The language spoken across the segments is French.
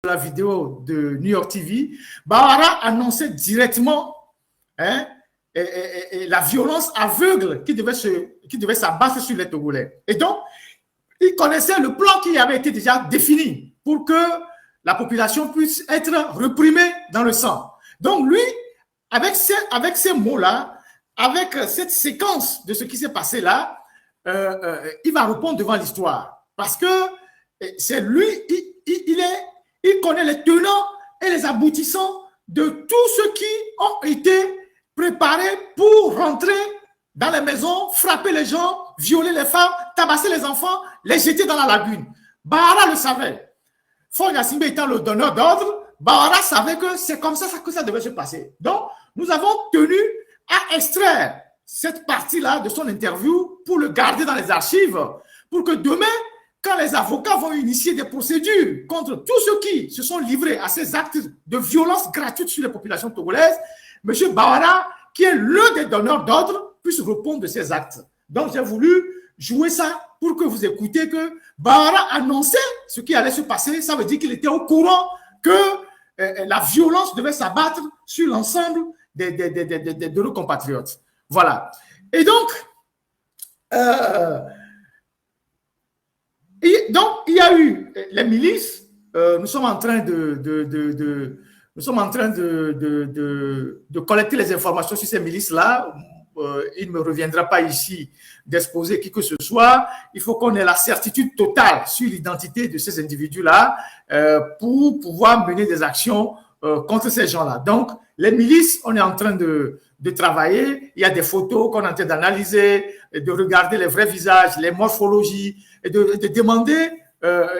la vidéo de New York TV, Bawara annonçait directement la violence aveugle qui devait s'abattre sur les Togolais. Et donc, il connaissait le plan qui avait été déjà défini pour que la population puisse être reprimée dans le sang. Donc, lui, avec ces mots-là, avec cette séquence de ce qui s'est passé là, il va répondre devant l'histoire. Parce que c'est lui, il connaît les tenants et les aboutissants de tous ceux qui ont été préparés pour rentrer dans les maisons, frapper les gens, violer les femmes, tabasser les enfants, les jeter dans la lagune. Bawara le savait. Faure Gnassingbé étant le donneur d'ordre, Bawara savait que c'est comme ça que ça devait se passer. Donc, nous avons tenu à extraire cette partie-là de son interview pour le garder dans les archives, pour que demain, quand les avocats vont initier des procédures contre tous ceux qui se sont livrés à ces actes de violence gratuite sur les populations togolaises, M. Bawara, qui est l'un des donneurs d'ordre, puisse répondre de ces actes. Donc, j'ai voulu jouer ça pour que vous écoutiez que Bawara annonçait ce qui allait se passer. Ça veut dire qu'il était au courant que la violence devait s'abattre sur l'ensemble de nos compatriotes. Voilà. Et donc, il y a eu les milices. Nous sommes en train de collecter les informations sur ces milices-là. Il ne me reviendra pas ici d'exposer qui que ce soit. Il faut qu'on ait la certitude totale sur l'identité de ces individus-là pour pouvoir mener des actions contre ces gens-là. Donc, les milices, on est en train de travailler. Il y a des photos qu'on est en train d'analyser, de regarder les vrais visages, les morphologies, et de demander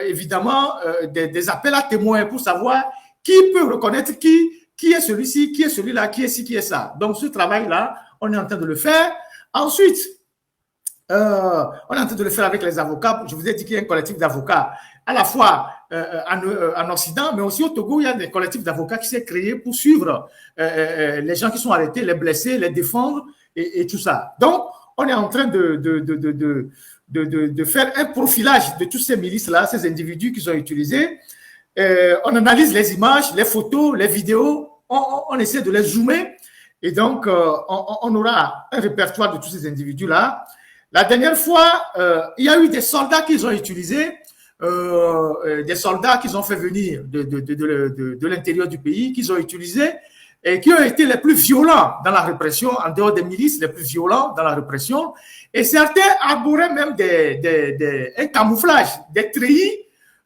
évidemment des appels à témoins pour savoir qui peut reconnaître qui est celui-ci, qui est celui-là, qui est ci, qui est ça. Donc, ce travail-là, on est en train de le faire. Ensuite, on est en train de le faire avec les avocats. Je vous ai dit qu'il y a un collectif d'avocats à la fois en Occident, mais aussi au Togo, il y a des collectifs d'avocats qui s'est créé pour suivre les gens qui sont arrêtés, les blessés, les défendre et tout ça. Donc, on est en train de faire un profilage de tous ces milices-là, ces individus qu'ils ont utilisés. On analyse les images, les photos, les vidéos, on essaie de les zoomer et donc on aura un répertoire de tous ces individus-là. La dernière fois, il y a eu des soldats qu'ils ont utilisés, des soldats qu'ils ont fait venir de l'intérieur du pays, qu'ils ont utilisés et qui ont été les plus violents dans la répression, en dehors des milices, les plus violents dans la répression. Et certains arboraient même un camouflage, des treillis,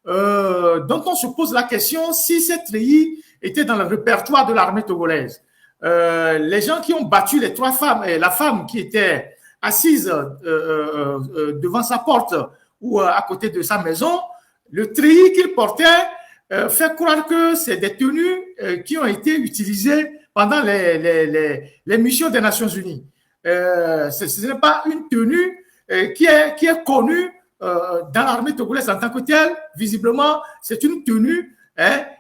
dont on se pose la question si ces treillis étaient dans le répertoire de l'armée togolaise. Les gens qui ont battu les trois femmes et la femme qui était assise devant sa porte ou à côté de sa maison, le treillis qu'il portait fait croire que c'est des tenues qui ont été utilisées pendant les missions des Nations Unies. Ce n'est pas une tenue qui est connue dans l'armée togolaise en tant que telle. Visiblement, c'est une tenue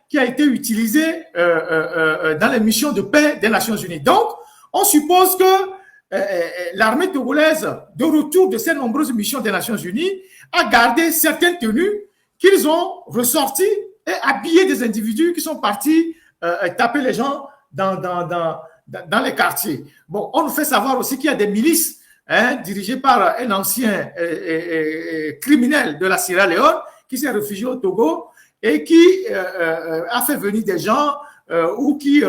qui a été utilisée dans les missions de paix des Nations Unies. Donc, on suppose que l'armée togolaise, de retour de ces nombreuses missions des Nations Unies, a gardé certaines tenues qu'ils ont ressorties et habillé des individus qui sont partis taper les gens dans les quartiers. Bon, on nous fait savoir aussi qu'il y a des milices dirigées par un ancien criminel de la Sierra Leone qui s'est réfugié au Togo et qui a fait venir des gens ou qui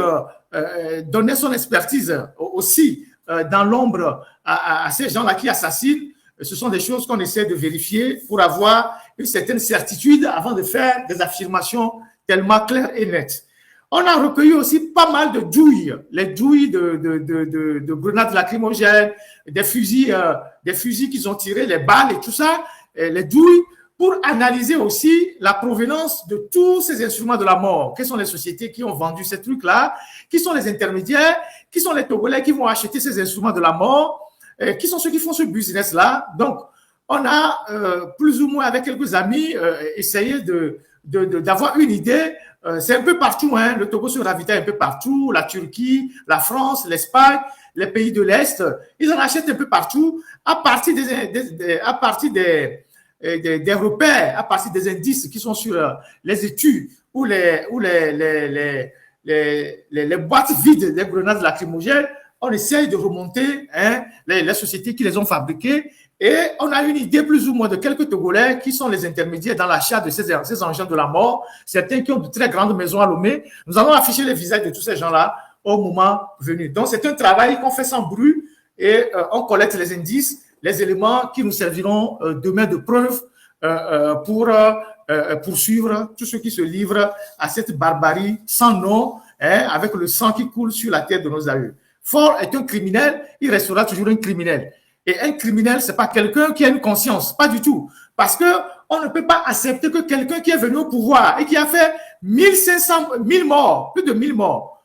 donnait son expertise aussi dans l'ombre à ces gens-là qui assassinent. Ce sont des choses qu'on essaie de vérifier pour avoir une certaine certitude avant de faire des affirmations tellement claires et nettes. On a recueilli aussi pas mal de douilles, les douilles de grenades lacrymogènes, des fusils qu'ils ont tirés, les balles et tout ça, et les douilles, pour analyser aussi la provenance de tous ces instruments de la mort. Quelles sont les sociétés qui ont vendu ces trucs-là? Qui sont les intermédiaires? Qui sont les Togolais qui vont acheter ces instruments de la mort? Qui sont ceux qui font ce business-là? Donc, on a plus ou moins avec quelques amis essayé d'avoir une idée. C'est un peu partout, hein. Le Togo se ravitaille un peu partout, la Turquie, la France, l'Espagne, les pays de l'Est, ils en achètent un peu partout à partir des repères, à partir des indices qui sont sur les études les boîtes vides des grenades lacrymogènes, on essaye de remonter les sociétés qui les ont fabriquées et on a une idée plus ou moins de quelques Togolais qui sont les intermédiaires dans l'achat de ces engins de la mort, certains qui ont de très grandes maisons à Lomé. Nous allons afficher les visages de tous ces gens-là au moment venu. Donc, c'est un travail qu'on fait sans bruit et on collecte les indices, les éléments qui nous serviront demain de preuve pour poursuivre tous ceux qui se livrent à cette barbarie sans nom, avec le sang qui coule sur la tête de nos aïeux. Faure est un criminel, il restera toujours un criminel. Et un criminel, c'est pas quelqu'un qui a une conscience, pas du tout. Parce que on ne peut pas accepter que quelqu'un qui est venu au pouvoir et qui a fait 1000 morts, plus de 1000 morts,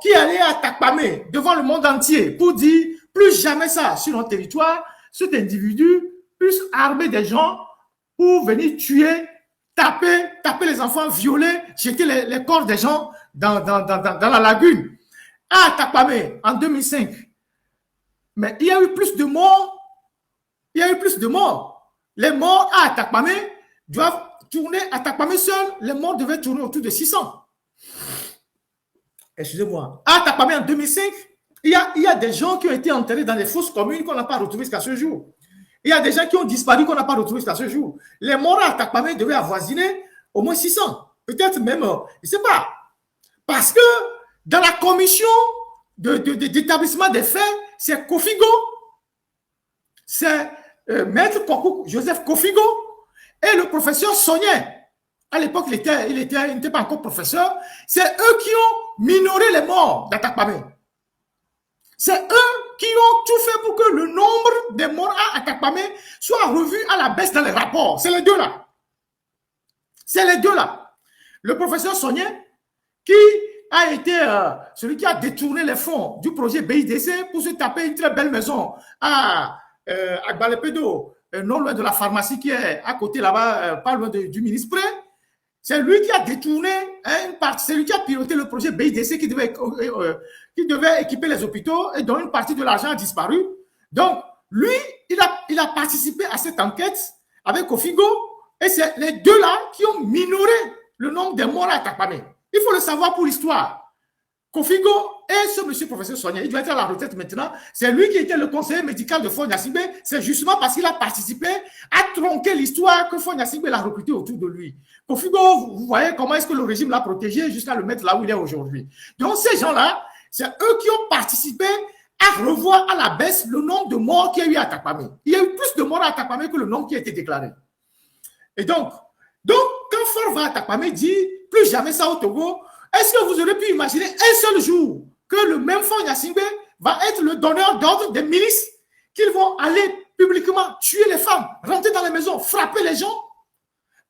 qui allait à Takpamé devant le monde entier pour dire plus jamais ça sur notre territoire, cet individu puisse armer des gens pour venir tuer, taper les enfants, violer, jeter les corps des gens dans la lagune. À Takpamé, en 2005. Mais il y a eu plus de morts. Les morts à Takpamé doivent tourner à Takpamé seul. Les morts devaient tourner autour de 600. Excusez-moi. À Takpamé en 2005, il y a des gens qui ont été enterrés dans les fosses communes qu'on n'a pas retrouvées jusqu'à ce jour. Il y a des gens qui ont disparu qu'on n'a pas retrouvés jusqu'à ce jour. Les morts à Takpamé devaient avoisiner au moins 600. Peut-être même, je ne sais pas. Parce que dans la commission d'établissement des faits, c'est Kofigo, c'est Maître Joseph Kofigo et le professeur Sognet. À l'époque, il n'était pas encore professeur. C'est eux qui ont minoré les morts d'Atakpamé. C'est eux qui ont tout fait pour que le nombre des morts à Atakpamé soit revu à la baisse dans les rapports. C'est les deux là. Le professeur Sognet, qui a été celui qui a détourné les fonds du projet BIDC pour se taper une très belle maison à Gbalepedo, non loin de la pharmacie qui est à côté là-bas, pas loin du ministre Pré. C'est lui qui a détourné une partie, c'est lui qui a piloté le projet BIDC qui devait équiper les hôpitaux et dont une partie de l'argent a disparu. Donc, lui, il a participé à cette enquête avec Kofigo et c'est les deux là qui ont minoré le nombre de morts à Takpamé. Il faut le savoir pour l'histoire. Kofigo et ce monsieur professeur Sonia, il doit être à la retraite maintenant. C'est lui qui était le conseiller médical de Faure Gnassingbé. C'est justement parce qu'il a participé à tronquer l'histoire que Faure Gnassingbé l'a recruté autour de lui. Kofigo, vous voyez comment est-ce que le régime l'a protégé jusqu'à le mettre là où il est aujourd'hui. Donc ces gens-là, c'est eux qui ont participé à revoir à la baisse le nombre de morts qu'il y a eu à Takpamé. Il y a eu plus de morts à Takpamé que le nombre qui a été déclaré. Et donc quand Faure va à Takpamé, dit plus jamais ça au Togo, est-ce que vous aurez pu imaginer un seul jour que le même Faure Gnassingbé va être le donneur d'ordre des milices qu'ils vont aller publiquement tuer les femmes, rentrer dans les maisons, frapper les gens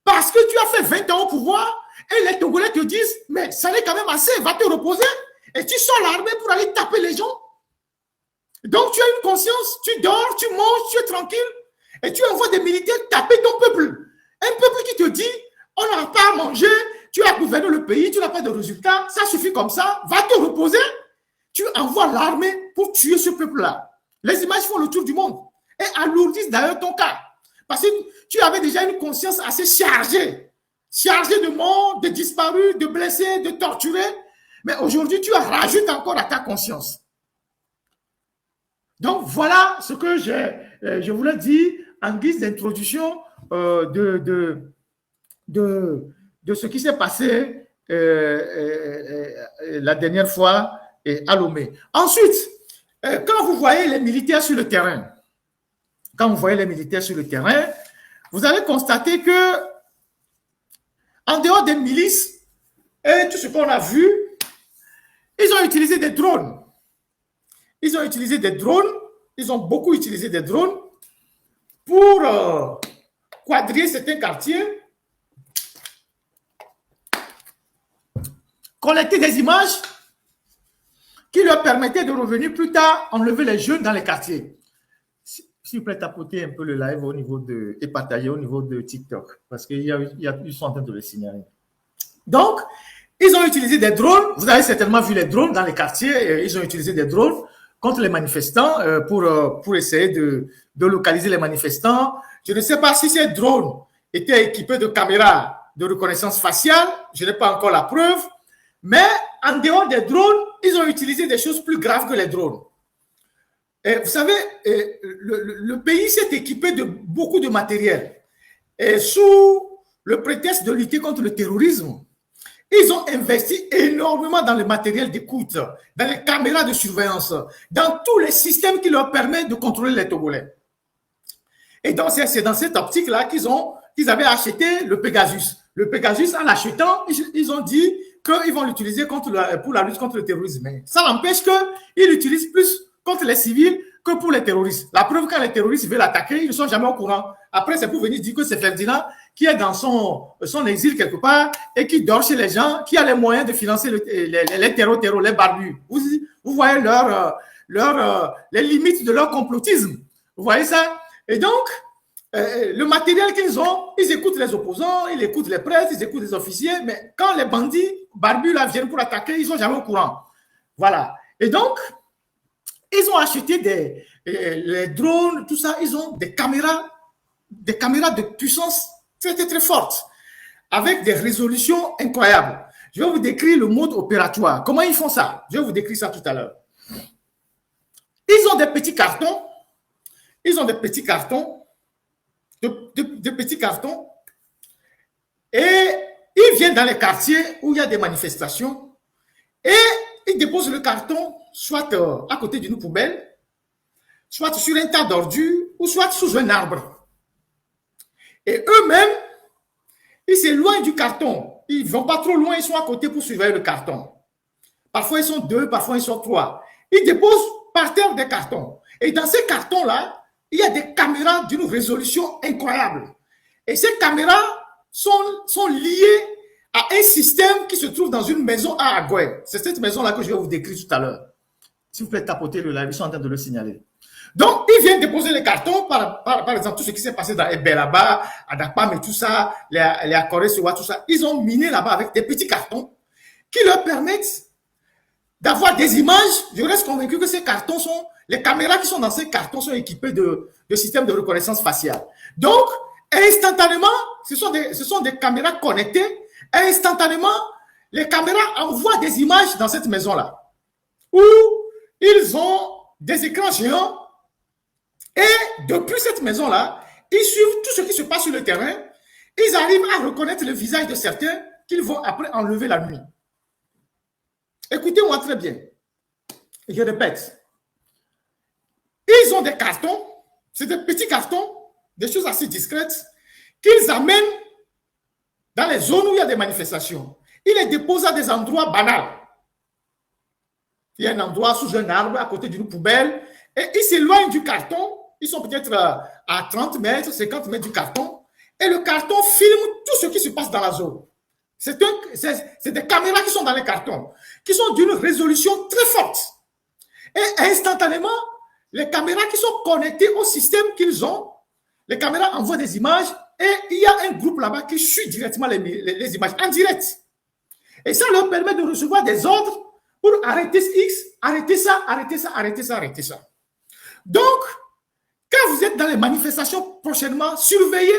parce que tu as fait 20 ans au pouvoir et les Togolais te disent mais ça n'est quand même assez, va te reposer et tu sors l'armée pour aller taper les gens. Donc tu as une conscience, tu dors, tu manges, tu es tranquille et tu envoies des militaires taper ton peuple. Un peuple qui te dit on n'a pas à manger, tu as gouverné le pays, tu n'as pas de résultats, ça suffit comme ça, va te reposer. Tu envoies l'armée pour tuer ce peuple-là. Les images font le tour du monde et alourdissent d'ailleurs ton cas. Parce que tu avais déjà une conscience assez chargée de morts, de disparus, de blessés, de torturés. Mais aujourd'hui, tu rajoutes encore à ta conscience. Donc, voilà ce que je voulais dire en guise d'introduction de ce qui s'est passé la dernière fois à Lomé. Ensuite, quand vous voyez les militaires sur le terrain, vous allez constater que en dehors des milices et tout ce qu'on a vu, ils ont utilisé des drones. Ils ont beaucoup utilisé des drones pour quadriller certains quartiers, collecter des images qui leur permettaient de revenir plus tard, enlever les jeunes dans les quartiers. S'il vous plaît, tapoter un peu le live au niveau et partager au niveau de TikTok, parce qu'ils sont en train de le signaler. Donc, ils ont utilisé des drones. Vous avez certainement vu les drones dans les quartiers. Ils ont utilisé des drones contre les manifestants pour essayer de localiser les manifestants. Je ne sais pas si ces drones étaient équipés de caméras de reconnaissance faciale. Je n'ai pas encore la preuve. Mais en dehors des drones, ils ont utilisé des choses plus graves que les drones. Et vous savez, le pays s'est équipé de beaucoup de matériel. Et sous le prétexte de lutter contre le terrorisme, ils ont investi énormément dans le matériel d'écoute, dans les caméras de surveillance, dans tous les systèmes qui leur permettent de contrôler les Togolais. Et donc, c'est dans cette optique-là qu'ils avaient acheté le Pegasus. Le Pegasus, en l'achetant, ils ont dit qu'ils vont l'utiliser pour la lutte contre le terrorisme. Mais ça n'empêche qu'ils l'utilisent plus contre les civils que pour les terroristes. La preuve, quand les terroristes veulent l'attaquer, ils ne sont jamais au courant. Après, c'est pour venir dire que c'est Ferdinand qui est dans son exil quelque part et qui dort chez les gens, qui a les moyens de financer les terreaux, les barbus. Vous voyez les limites de leur complotisme. Vous voyez ça? Et donc, le matériel qu'ils ont, ils écoutent les opposants, ils écoutent les prêtres, ils écoutent les officiers, mais quand les bandits barbus là viennent pour attaquer, ils ne sont jamais au courant. Voilà. Et donc, ils ont acheté les drones, tout ça, ils ont des caméras de puissance très, très, très forte, avec des résolutions incroyables. Je vais vous décrire le mode opératoire. Comment ils font ça? Je vais vous décrire ça tout à l'heure. Ils ont des petits cartons. Ils ont des petits cartons. De petits cartons. Et ils viennent dans les quartiers où il y a des manifestations. Et ils déposent le carton soit à côté d'une poubelle, soit sur un tas d'ordures, ou soit sous un arbre. Et eux-mêmes, ils s'éloignent du carton. Ils ne vont pas trop loin, ils sont à côté pour surveiller le carton. Parfois, ils sont 2, parfois, ils sont 3. Ils déposent par terre des cartons. Et dans ces cartons-là, il y a des caméras d'une résolution incroyable. Et ces caméras sont liées à un système qui se trouve dans une maison à Agoué. C'est cette maison-là que je vais vous décrire tout à l'heure. S'il vous plaît, tapotez le live, ils sont en train de le signaler. Donc, ils viennent déposer les cartons, par exemple, tout ce qui s'est passé dans Ebé là-bas, à Dakpam et tout ça, les Akoré, tout ça. Ils ont miné là-bas avec des petits cartons qui leur permettent d'avoir des images. Je reste convaincu que ces cartons les caméras qui sont dans ces cartons sont équipées de systèmes de reconnaissance faciale. Donc, instantanément, ce sont des caméras connectées. Instantanément, les caméras envoient des images dans cette maison-là, où ils ont des écrans géants. Et depuis cette maison-là, ils suivent tout ce qui se passe sur le terrain. Ils arrivent à reconnaître le visage de certains qu'ils vont après enlever la nuit. Écoutez-moi très bien. Je répète. Ils ont des cartons, c'est des petits cartons, des choses assez discrètes, qu'ils amènent dans les zones où il y a des manifestations. Ils les déposent à des endroits banals. Il y a un endroit sous un arbre, à côté d'une poubelle, et ils s'éloignent du carton. Ils sont peut-être à 30 mètres, 50 mètres du carton, et le carton filme tout ce qui se passe dans la zone. C'est des caméras qui sont dans les cartons, qui sont d'une résolution très forte. Et instantanément, les caméras qui sont connectées au système qu'ils ont, les caméras envoient des images, et il y a un groupe là-bas qui suit directement les images en direct. Et ça leur permet de recevoir des ordres pour arrêter X, arrêter ça, arrêter ça, arrêter ça, arrêter ça. Donc, quand vous êtes dans les manifestations prochainement, surveillez,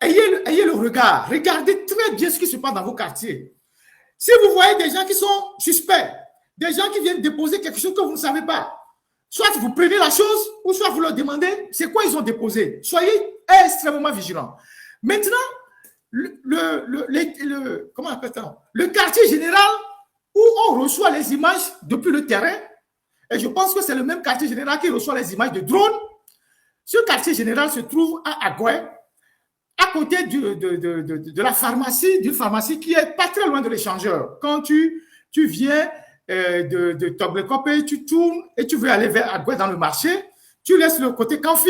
ayez le regard, regardez très bien ce qui se passe dans vos quartiers. Si vous voyez des gens qui sont suspects, des gens qui viennent déposer quelque chose que vous ne savez pas, soit vous prenez la chose, ou soit vous leur demandez c'est quoi ils ont déposé. Soyez extrêmement vigilants. Maintenant, comment on appelle ça? Le quartier général où on reçoit les images depuis le terrain, et je pense que c'est le même quartier général qui reçoit les images de drones. Ce quartier général se trouve à Agoué, à côté de la pharmacie, d'une pharmacie qui est pas très loin de l'échangeur. Quand tu viens de Toglekope, tu tournes et tu veux aller vers Agoué dans le marché, tu laisses le côté Kanfi.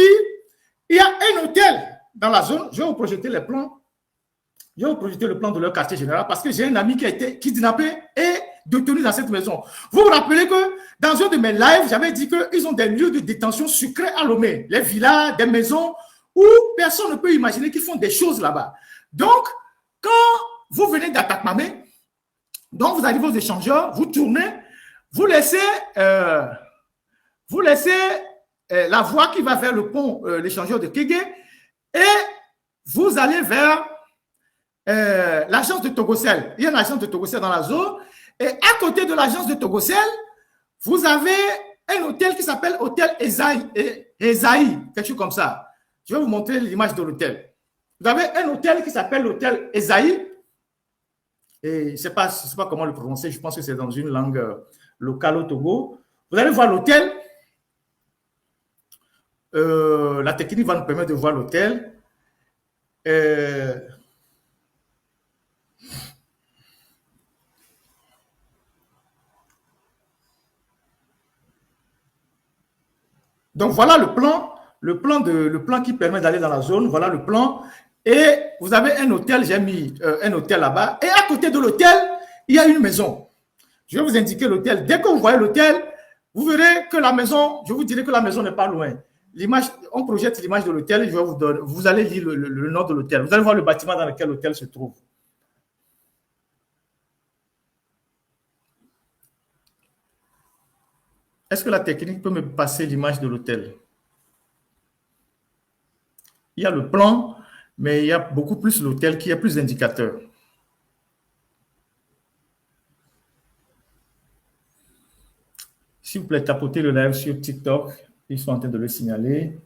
Il y a un hôtel dans la zone. Je vais vous projeter les plans. Je vais vous projeter le plan de leur quartier général parce que j'ai un ami qui a été kidnappé et détenu dans cette maison. Vous vous rappelez que dans un de mes lives, j'avais dit qu'ils ont des lieux de détention secrets à Lomé, les villas, des maisons où personne ne peut imaginer qu'ils font des choses là-bas. Donc, quand vous venez d'Atakmame, donc vous arrivez aux échangeurs, vous tournez, vous laissez la voie qui va vers le pont, l'échangeur de Kégué, et vous allez vers l'agence de Togocel. Il y a une agence de Togocel dans la zone. Et à côté de l'agence de Togocel, vous avez un hôtel qui s'appelle Hôtel Esaïe, quelque chose comme ça. Je vais vous montrer l'image de l'hôtel. Vous avez un hôtel qui s'appelle l'Hôtel Esaïe. Et je ne sais pas comment le prononcer. Je pense que c'est dans une langue locale au Togo. Vous allez voir l'hôtel. La technique va nous permettre de voir l'hôtel. Donc voilà le plan qui permet d'aller dans la zone. Voilà le plan. Et vous avez un hôtel, j'ai mis un hôtel là-bas. Et à côté de l'hôtel, il y a une maison. Je vais vous indiquer l'hôtel. Dès que vous voyez l'hôtel, vous verrez que la maison, je vous dirai que la maison n'est pas loin. L'image, on projette l'image de l'hôtel et je vais vous donner, vous allez lire le nom de l'hôtel. Vous allez voir le bâtiment dans lequel l'hôtel se trouve. Est-ce que la technique peut me passer l'image de l'hôtel? Il y a le plan, mais il y a beaucoup plus l'hôtel qui a plus d'indicateurs. S'il vous plaît, tapotez le live sur TikTok. Ils sont en train de le signaler.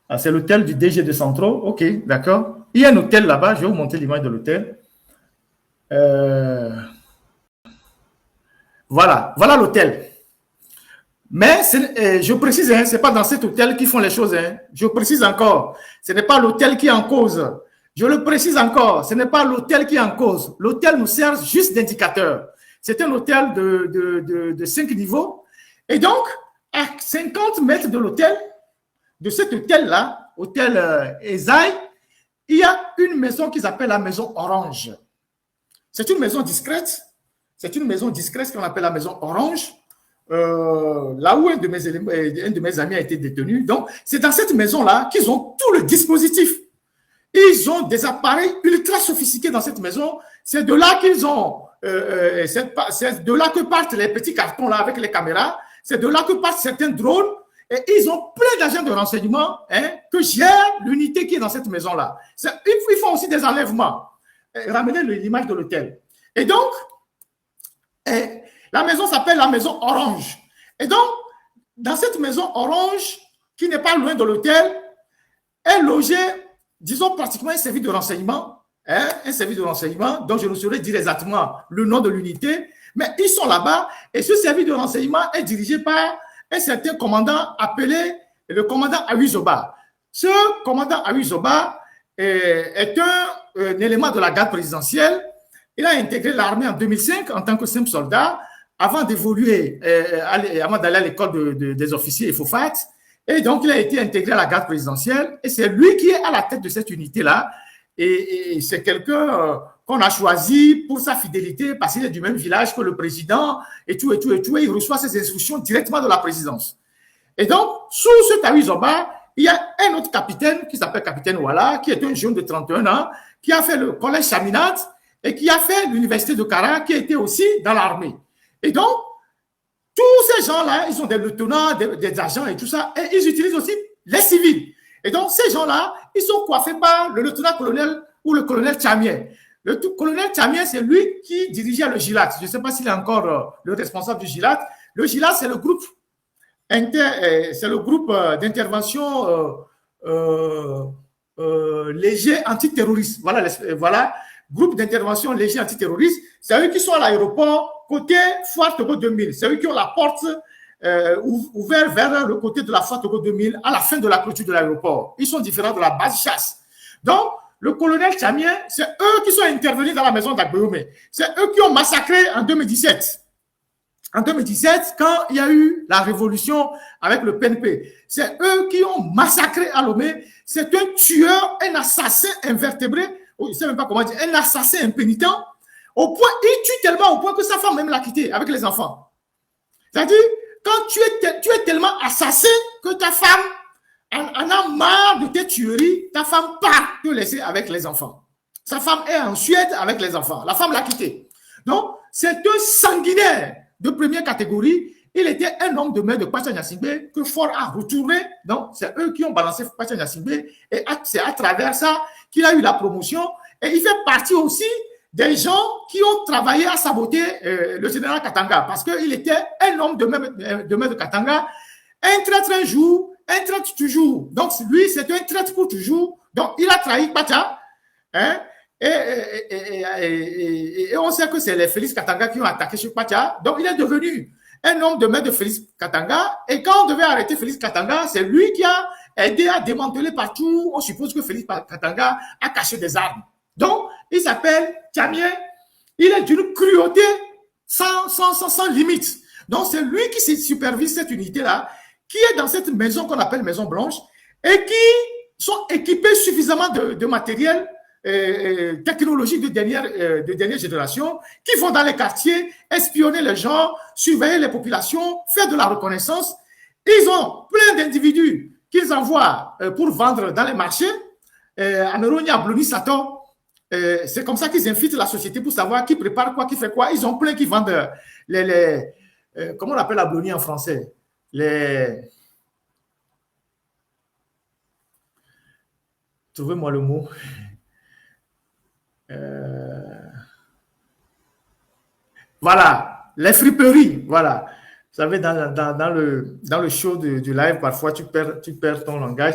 Ah, c'est l'hôtel du DG de Centro. OK, d'accord. Il y a un hôtel là-bas. Je vais vous montrer l'image de l'hôtel. Voilà l'hôtel. Mais je précise, ce n'est pas dans cet hôtel qu'ils font les choses. Je précise encore, ce n'est pas l'hôtel qui est en cause. Je le précise encore, ce n'est pas l'hôtel qui est en cause. L'hôtel nous sert juste d'indicateur. C'est un hôtel de 5 niveaux. Et donc, à 50 mètres de l'hôtel, de cet hôtel-là, hôtel Esaïe, il y a une maison qui s'appelle la maison Orange. C'est une maison discrète. C'est une maison discrète qu'on appelle la maison Orange. Là où un de mes amis a été détenu. Donc, c'est dans cette maison-là qu'ils ont tout le dispositif. Ils ont des appareils ultra sophistiqués dans cette maison. C'est de là qu'ils ont, c'est de là que partent les petits cartons là avec les caméras. C'est de là que partent certains drones. Et ils ont plein d'agents de renseignement que gère l'unité qui est dans cette maison-là. Ils font aussi des enlèvements. Ramenez l'image de l'hôtel. Et donc, la maison s'appelle la maison Orange. Et donc, dans cette maison Orange, qui n'est pas loin de l'hôtel, est logé, disons, pratiquement un service de renseignement. Un service de renseignement dont je ne saurais dire exactement le nom de l'unité, mais ils sont là-bas et ce service de renseignement est dirigé par un certain commandant appelé le commandant Awizoba. Ce commandant Awizoba est un élément de la garde présidentielle. Il a intégré l'armée en 2005 en tant que simple soldat avant d'évoluer, avant d'aller à l'école des officiers FOFAT. Et donc, il a été intégré à la garde présidentielle et c'est lui qui est à la tête de cette unité-là. Et c'est quelqu'un qu'on a choisi pour sa fidélité parce qu'il est du même village que le président et tout. Et il reçoit ses instructions directement de la présidence. Et donc, sous ce Awizoba, il y a un autre capitaine qui s'appelle capitaine Ouala, qui est un jeune de 31 ans, qui a fait le collège Chaminade et qui a fait l'université de Kara, qui était aussi dans l'armée. Et donc, tous ces gens-là, ils ont des lieutenants, des agents et tout ça, et ils utilisent aussi les civils. Et donc, ces gens-là, ils sont coiffés par le lieutenant-colonel ou le colonel Tchamien. Le colonel Tchamien, c'est lui qui dirigeait le GILAT. Je ne sais pas s'il est encore le responsable du GILAT. Le GILAT, c'est le groupe d'intervention léger antiterroriste. Voilà, groupe d'intervention léger antiterroriste. C'est eux qui sont à l'aéroport côté Foire Togo 2000. C'est eux qui ont la porte ouverte vers le côté de la Foire Togo 2000 à la fin de la clôture de l'aéroport. Ils sont différents de la base chasse. Donc, le colonel Tchamien, c'est eux qui sont intervenus dans la maison d'Agbeome. C'est eux qui ont massacré en 2017. En 2017, quand il y a eu la révolution avec le PNP, c'est eux qui ont massacré à Lomé. C'est un tueur, un assassin invertébré, je ne sais même pas comment dire, un assassin impénitent, au point, il tue tellement au point que sa femme même l'a quitté avec les enfants. C'est-à-dire, quand tu es tellement assassin que ta femme en a marre de tes tueries, ta femme part te laisser avec les enfants. Sa femme est en Suède avec les enfants. La femme l'a quitté. Donc, c'est un sanguinaire de première catégorie il était un homme de main de Pacha Gnassingbé que Ford a retourné. Donc, c'est eux qui ont balancé Pacha Gnassingbé et c'est à travers ça qu'il a eu la promotion. Et il fait partie aussi des gens qui ont travaillé à saboter le général Katanga parce qu'il était un homme de main de Katanga. Un traître un jour, un traître toujours. Donc, lui, c'est un traître pour toujours. Donc, il a trahi Pacha. Hein? Et on sait que c'est les Félix Katanga qui ont attaqué chez Pacha. Donc, il est devenu un homme de main de Félix Katanga. Et quand on devait arrêter Félix Katanga, c'est lui qui a aidé à démanteler partout. On suppose que Félix Katanga a caché des armes. Donc, il s'appelle Tchamien. Il est d'une cruauté sans limite. Donc, c'est lui qui supervise cette unité-là, qui est dans cette maison qu'on appelle Maison Blanche, et qui sont équipés suffisamment de matériel technologique de dernière génération, qui vont dans les quartiers, espionner les gens, surveiller les populations, faire de la reconnaissance. Ils ont plein d'individus qu'ils envoient pour vendre dans les marchés. Ameronia, Bloni, Sato, c'est comme ça qu'ils infiltrent la société pour savoir qui prépare quoi, qui fait quoi. Ils ont plein qui vendent comment on appelle la Bloni en français? Trouvez-moi le mot. Voilà, les friperies, voilà. Vous savez, dans le show du live, parfois, tu perds ton langage.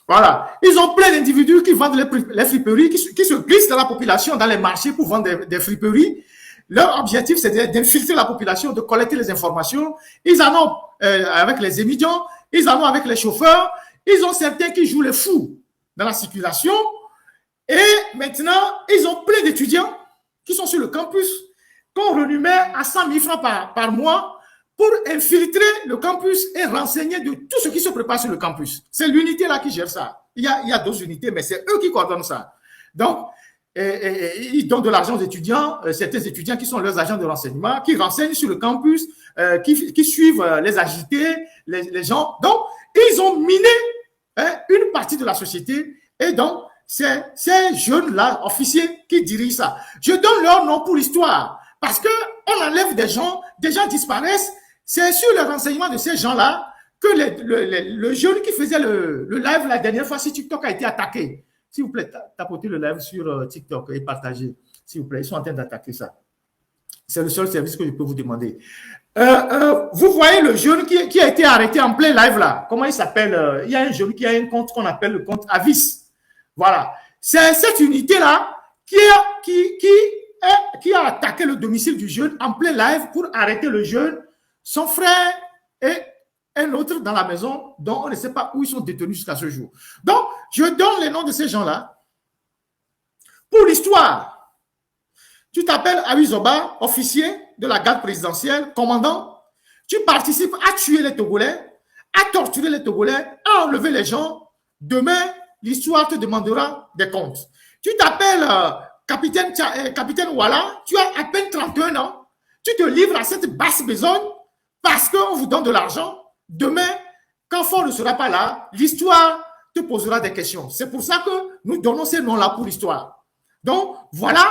Voilà, ils ont plein d'individus qui vendent les friperies, qui se glissent dans la population, dans les marchés pour vendre des friperies. Leur objectif, c'est d'infiltrer la population, de collecter les informations. Ils en ont avec les émigrants, ils en ont avec les chauffeurs, ils ont certains qui jouent les fous dans la circulation. Et maintenant, ils ont plein d'étudiants qui sont sur le campus, qu'on rémunère à 100 000 francs par mois pour infiltrer le campus et renseigner de tout ce qui se prépare sur le campus. C'est l'unité là qui gère ça. Il y a d'autres unités, mais c'est eux qui coordonnent ça. Donc, ils donnent de l'argent aux étudiants, certains étudiants qui sont leurs agents de renseignement, qui renseignent sur le campus, qui suivent les agités, les gens. Donc, ils ont miné une partie de la société et donc, c'est ces jeunes-là, officiers, qui dirigent ça. Je donne leur nom pour l'histoire parce qu'on enlève des gens disparaissent. C'est sur le renseignement de ces gens-là que le jeune qui faisait le live la dernière fois sur TikTok a été attaqué. S'il vous plaît, tapotez le live sur TikTok et partagez. S'il vous plaît, ils sont en train d'attaquer ça. C'est le seul service que je peux vous demander. Vous voyez le jeune qui a été arrêté en plein live là. Comment il s'appelle? Il y a un jeune qui a un compte qu'on appelle le compte Avis. Voilà. C'est cette unité-là qui a attaqué le domicile du jeune en plein live pour arrêter le jeune, son frère et un autre dans la maison dont on ne sait pas où ils sont détenus jusqu'à ce jour. Donc, je donne les noms de ces gens-là pour l'histoire. Tu t'appelles Awizoba, officier de la garde présidentielle, commandant. Tu participes à tuer les Togolais, à torturer les Togolais, à enlever les gens. Demain, l'histoire te demandera des comptes. Tu t'appelles capitaine Walla, tu as à peine 31 ans, tu te livres à cette basse besogne parce qu'on vous donne de l'argent. Demain, quand Ford ne sera pas là, l'histoire te posera des questions. C'est pour ça que nous donnons ces noms-là pour l'histoire. Donc, voilà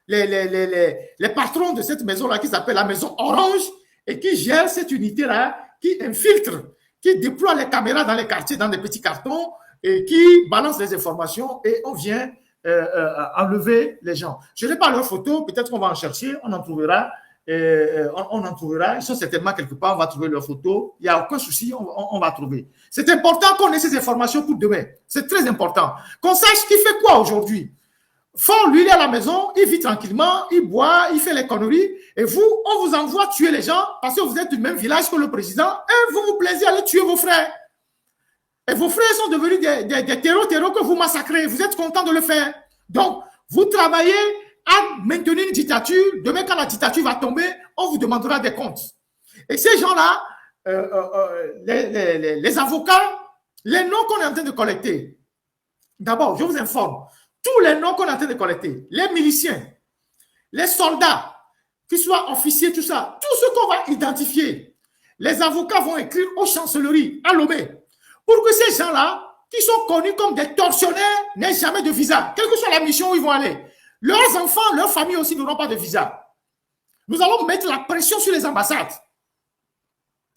les patrons de cette maison-là qui s'appelle la maison Orange et qui gère cette unité-là, qui infiltre, qui déploie les caméras dans les quartiers, dans des petits cartons, et qui balance les informations et on vient enlever les gens. Je n'ai pas leurs photos, peut-être qu'on va en chercher, on en trouvera. On en trouvera, ils sont certainement quelque part, on va trouver leurs photos, il n'y a aucun souci, on va trouver. C'est important qu'on ait ces informations pour demain, c'est très important. Qu'on sache qui fait quoi aujourd'hui. Ford, lui, il est à la maison, il vit tranquillement, il boit, il fait les conneries, et vous, on vous envoie tuer les gens parce que vous êtes du même village que le président, et vous vous plaisez à aller tuer vos frères. Et vos frères sont devenus des terreaux que vous massacrez. Vous êtes content de le faire. Donc, vous travaillez à maintenir une dictature. Demain, quand la dictature va tomber, on vous demandera des comptes. Et ces gens-là, les avocats, les noms qu'on est en train de collecter. D'abord, je vous informe, tous les noms qu'on est en train de collecter, les miliciens, les soldats, qu'ils soient officiers, tout ça, tout ce qu'on va identifier, les avocats vont écrire aux chancelleries, à Lomé, pour que ces gens-là, qui sont connus comme des tortionnaires, n'aient jamais de visa, quelle que soit la mission où ils vont aller. Leurs enfants, leurs familles aussi n'auront pas de visa. Nous allons mettre la pression sur les ambassades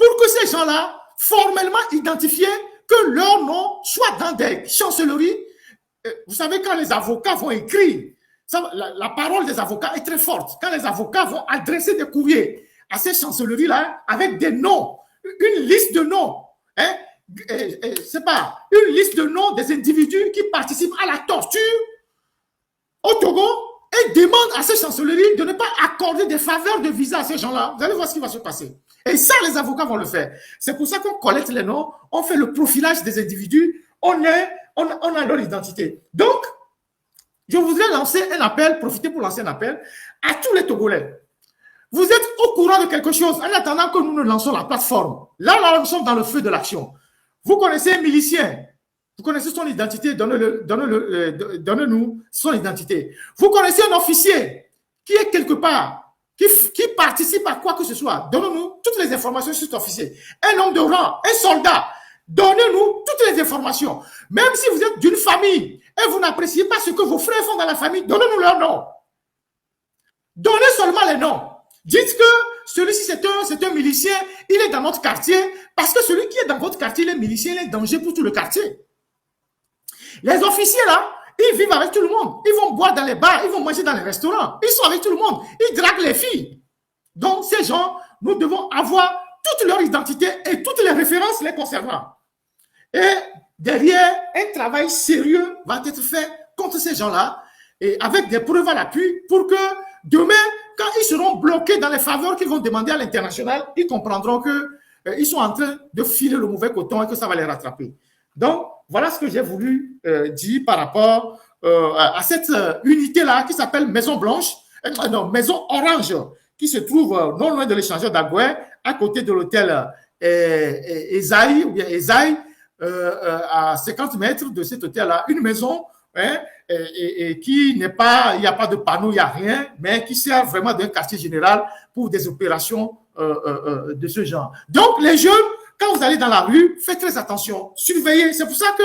pour que ces gens-là, formellement identifiés, que leur nom soit dans des chancelleries. Vous savez, quand les avocats vont écrire, la parole des avocats est très forte. Quand les avocats vont adresser des courriers à ces chancelleries-là avec des noms, une liste de noms, hein, c'est pas une liste de noms des individus qui participent à la torture au Togo, et demande à ces chancelleries de ne pas accorder des faveurs de visa à ces gens-là. Vous allez voir ce qui va se passer. Et ça, les avocats vont le faire. C'est pour ça qu'on collecte les noms, on fait le profilage des individus, on a leur identité. Donc, je voudrais lancer un appel, profiter pour lancer un appel à tous les Togolais. Vous êtes au courant de quelque chose en attendant que nous ne lançons la plateforme. Là, nous sommes dans le feu de l'action. Vous connaissez un milicien. Vous connaissez son identité. Donnez-nous son identité. Vous connaissez un officier qui est quelque part, qui participe à quoi que ce soit. Donnez-nous toutes les informations sur cet officier. Un homme de rang, un soldat. Donnez-nous toutes les informations. Même si vous êtes d'une famille et vous n'appréciez pas ce que vos frères font dans la famille, donnez-nous leur nom. Donnez seulement les noms. Dites que celui-ci, c'est un milicien, il est dans notre quartier, parce que celui qui est dans votre quartier, il est milicien, il est danger pour tout le quartier. Les officiers, là, ils vivent avec tout le monde. Ils vont boire dans les bars, ils vont manger dans les restaurants. Ils sont avec tout le monde. Ils draguent les filles. Donc, ces gens, nous devons avoir toute leur identité et toutes les références les concernant. Et derrière, un travail sérieux va être fait contre ces gens-là, et avec des preuves à l'appui, pour que demain, quand ils seront bloqués dans les faveurs qu'ils vont demander à l'international, ils comprendront qu'ils sont en train de filer le mauvais coton et que ça va les rattraper. Donc, voilà ce que j'ai voulu dire par rapport à cette unité-là qui s'appelle Maison Blanche, Maison Orange, qui se trouve non loin de l'échangeur d'Agoué, à côté de l'hôtel Esaïe, ou bien Esaïe, à 50 mètres de cet hôtel-là. Une maison et qui n'est pas, il n'y a pas de panneau, il n'y a rien, mais qui sert vraiment d'un quartier général pour des opérations de ce genre. Donc, les jeunes, quand vous allez dans la rue, faites très attention, surveillez. C'est pour ça que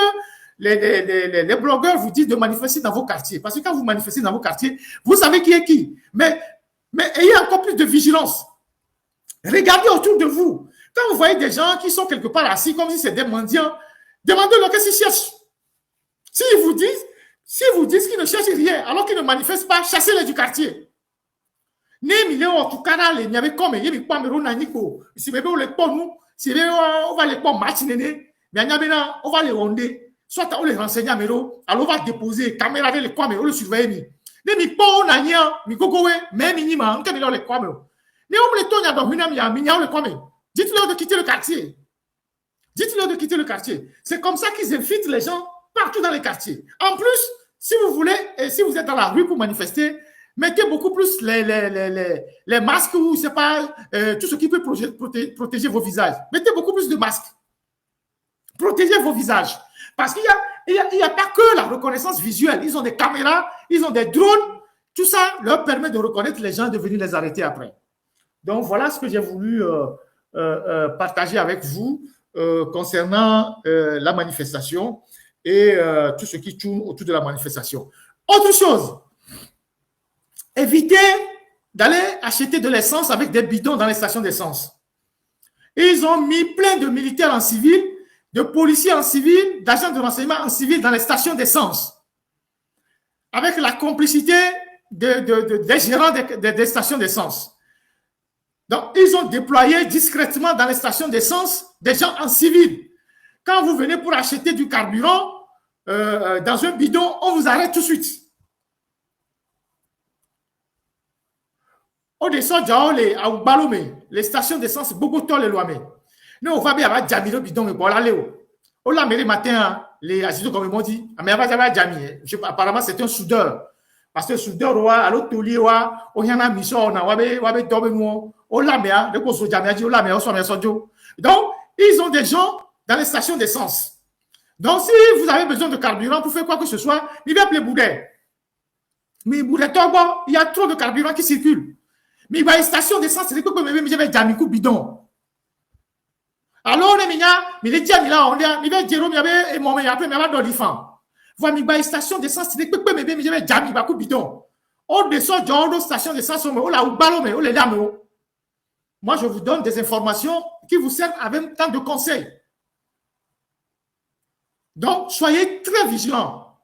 les blogueurs vous disent de manifester dans vos quartiers. Parce que quand vous manifestez dans vos quartiers, vous savez qui est qui. Mais ayez encore plus de vigilance. Regardez autour de vous. Quand vous voyez des gens qui sont quelque part assis comme si c'était des mendiants, demandez-leur qu'est-ce qu'ils cherchent. S'ils vous disent qu'ils ne cherchent rien, alors qu'ils ne manifestent pas, chassez-les du quartier. On va les prendre match, mais on va les ronder. Soit on les renseigne, alors on va déposer caméra avec les quoi, mais on le surveille. Dites-leur de quitter le quartier. Dites-leur de quitter le quartier. C'est comme ça qu'ils infiltrent les gens partout dans les quartiers. En plus, si vous voulez, et si vous êtes dans la rue pour manifester, mettez beaucoup plus les masques ou c'est pas tout ce qui peut protéger vos visages. Mettez beaucoup plus de masques. Protégez vos visages. Parce qu'il n'y a pas que la reconnaissance visuelle. Ils ont des caméras, ils ont des drones. Tout ça leur permet de reconnaître les gens et de venir les arrêter après. Donc, voilà ce que j'ai voulu partager avec vous concernant la manifestation et tout ce qui tourne autour de la manifestation. Autre chose, évitez d'aller acheter de l'essence avec des bidons dans les stations d'essence. Ils ont mis plein de militaires en civil, de policiers en civil, d'agents de renseignement en civil dans les stations d'essence, avec la complicité des gérants des stations d'essence. Donc, ils ont déployé discrètement dans les stations d'essence des gens en civil. Quand vous venez pour acheter du carburant dans un bidon, on vous arrête tout de suite. On descend à les stations d'essence, beaucoup de temps les lois. Nous, on va bien avoir Djami le bidon, mais bon, là, on l'a mis le matin, les assistants, comme ils m'ont dit, mais on va avoir Djami. Apparemment, c'est un soudeur. Parce que le soudeur, à l'autre toli, on y en a mis, on a donc, ils ont des gens dans les stations d'essence. Donc, si vous avez besoin de carburant pour faire quoi que ce soit, il va appeler Boudet. Mais Boudet, il y a trop de carburant qui circule. Mais il y a une station d'essence, c'est que même j'avais Djami coup bidon. Alors, il est dit, il va dire, il y avait un moment, il y a après, il y avait d'autres différents. Voilà, il y a une station d'essence, c'est que même j'avais Djami coup bidon. On descend dans une station d'essence, on l'a ou ballon, on les dames. Moi, je vous donne des informations qui vous servent en même temps de conseils. Donc, soyez très vigilants.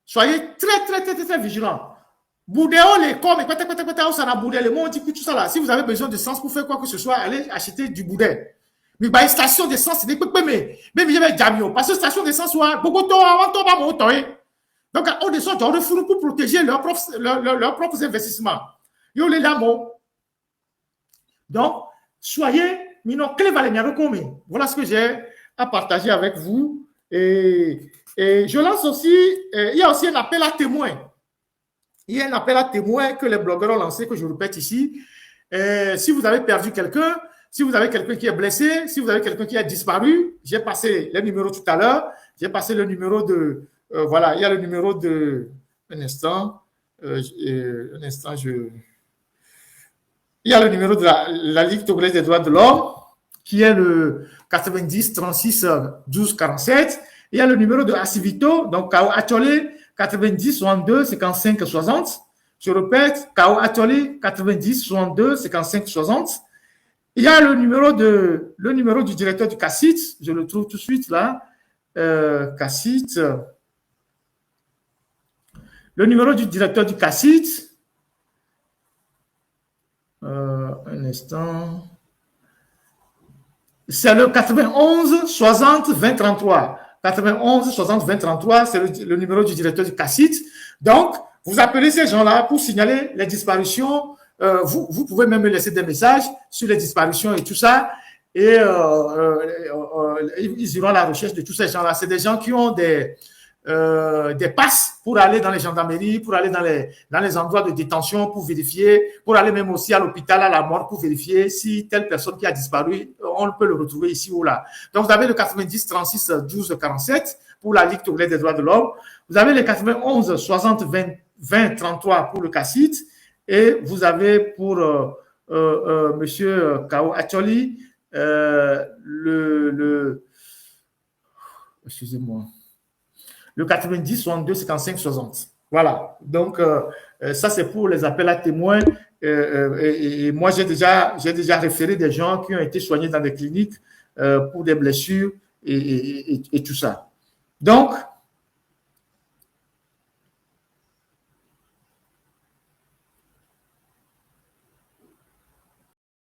Soyez très vigilants. Boudéo, les corps, mais ça n'a boudé, les mots, tout ça là. Si vous avez besoin d'essence pour faire quoi que ce soit, allez acheter du boudin. Mais bah, station d'essence, c'est des trucs, mais il y avait Jamio. Parce que station d'essence, beaucoup de temps, donc, on descend de fourneaux pour protéger leurs propres investissements. Yo les dames. Donc, soyez, voilà ce que j'ai à partager avec vous. Et je lance aussi, il y a aussi un appel à témoins. Il y a un appel à témoins que les blogueurs ont lancé, que je répète ici. Si vous avez perdu quelqu'un, si vous avez quelqu'un qui est blessé, si vous avez quelqu'un qui a disparu, j'ai passé le numéro tout à l'heure, j'ai passé le numéro de... voilà, il y a le numéro de... Un instant, il y a le numéro de la Ligue togolaise des droits de l'homme, qui est le 90 36 12 47. Il y a le numéro de Asivito, donc Kao Achole, 90 62 55 60. Je répète, Kao Achole, 90 62 55 60. Il y a le numéro du directeur du CACIT, je le trouve tout de suite là. CACIT. Le numéro du directeur du CACIT. Un instant. C'est le 91 60 20 33. 91 60 20 33, c'est le numéro du directeur du CACIT. Donc, vous appelez ces gens-là pour signaler les disparitions. Vous pouvez même me laisser des messages sur les disparitions et tout ça. Et ils iront à la recherche de tous ces gens-là. C'est des gens qui ont des passes pour aller dans les gendarmeries, pour aller dans les endroits de détention pour vérifier, pour aller même aussi à l'hôpital, à la mort pour vérifier si telle personne qui a disparu, on peut le retrouver ici ou là. Donc, vous avez le 90 36 12 47 pour la Ligue togolaise des droits de l'homme. Vous avez le 91 60 20 33 pour le CACIT. Et vous avez pour monsieur Kao Acholi excusez-moi, le 90 62 55 60. Voilà. Donc, ça, c'est pour les appels à témoins. Et moi, j'ai déjà référé des gens qui ont été soignés dans des cliniques pour des blessures et tout ça. Donc,